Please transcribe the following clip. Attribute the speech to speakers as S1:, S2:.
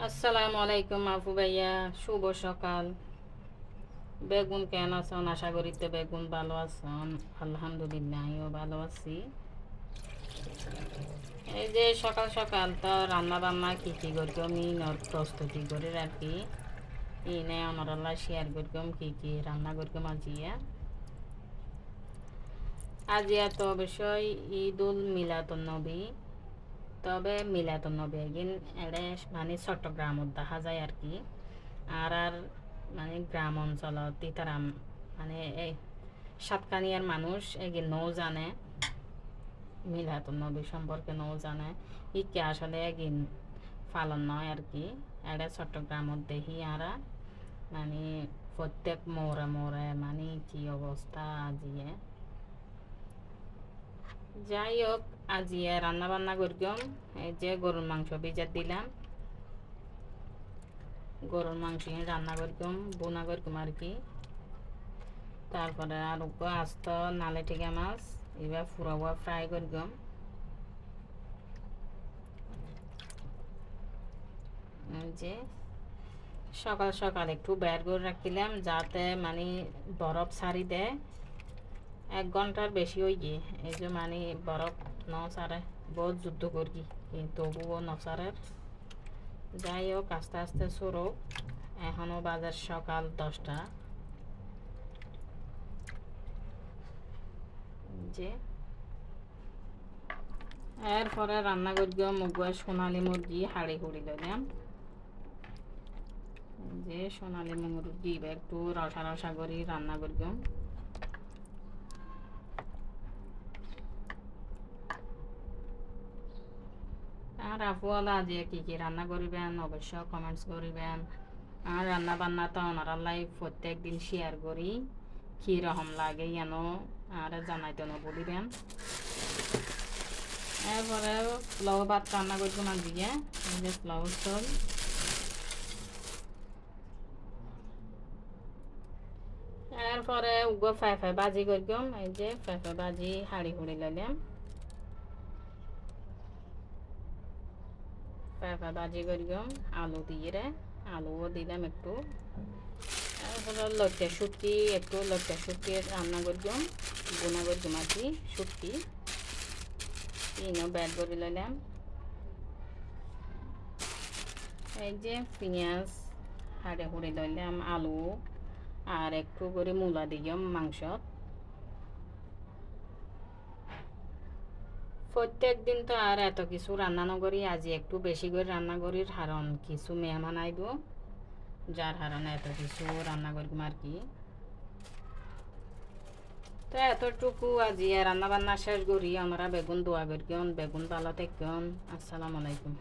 S1: আসসালামু আলাইকুম আপু ভাইয়া, শুভ সকাল। বেগুন কেন আছেন? আশা করিতে বেগুন ভালো আছেন। আলহামদুলিল্লাহ, আমিও ভালো আছি। এই যে সকাল সকাল তো রান্না বান্না কি করতাম প্রস্তুতি করে আর কি ইনে আমরা শেয়ার করতাম কি রান্না করতাম আজিয়া তো অবশ্যই ঈদুল মিলাদুন নবী। তবে মিলাদুন নবী একদিন এড়ে মানে চট্টগ্রামত দেখা যায় আর কি। আর মানে গ্রাম অঞ্চলত তারা মানে এই সাতকানিয়ার মানুষ এগিয়ে নৌ জানে মিলাদুন নবী সম্পর্কে নৌ জানে ইকে আসলে এগিন পালন নয় আর কি। এটা চট্টগ্রামত দেখি আরা মানে প্রত্যেক মোড়ে মোড়ে মানে কি অবস্থা আজিয়ে। যাই হোক, আজিয়ে রান্না বান্না করলাম। এই যে গরুর মাংস ভিজাত দিলাম, গরুর মাংস রান্না করতাম বোনা করতাম আর কি। তারপরে আর আস্ত নালে টিকা মাছ এবার ফুরাবা ফ্রাই করতাম। যে সকাল সকাল একটু বের করে রাখছিলাম যাতে মানে বরফ ছাড়ি দেয়। 1 ঘন্টার বেশি হয়ে গিয়ে এই যে মানে বরফ ন সারে বহুত যুদ্ধ করি কিন্তু তবুও নসারের। যাই হোক, আস্তে আস্তে সরো। এখনও বাজার সকাল 10টা। যে এরপরে রান্না করলাম মুগুয়া সোনালি মুরগি হাড়ি হুড়ি লইলাম। যে সোনালি মুরগি একটু রসা রসা করি রান্না করলাম। আর আপুয়ালা আজ কি রান্না করিবেন অবশ্য কমেন্টস করিবেন। আর রান্না বান্না তো ওনারালাই প্রত্যেক দিন শেয়ার করি কীরকম লাগে যেন আর জানাইতে না বলিবেন। এরপরে পোলাও ভাত রান্না করবো না দিয়ে এই যে পোলাও চল। এরপরে উগো ফেফে বাজি করলাম। এই যে ফেফে বাজি হাড়ি হুড়ি লাইলাম। ফেফে বাজি করলাম আলু দিয়ে, আলুও দিলাম একটু। তারপরে একটু লটকা শুটকি রান্না করলাম, বোনা করলাম আর কি শুটকি ব্যাড করে লইলাম। এই যে পেঁয়াজ হাড়ে হুড়ে লইলাম, আলু আর একটু করে মূলা দিলাম মাংসত। প্রত্যেক দিন তো আর এত কিছু রান্না নকরি, আজি একটু বেশি করে রান্না করি কারণ কিছু মেহমান আইব, যার কারণে এত কিছু রান্না করলাম আর কি। তো এতটুকু আজি রান্না বান্না শেষ করি। আমরা বেগুন দোয়া করি, বেগুন ভালো থাকুন। আসসালামু আলাইকুম।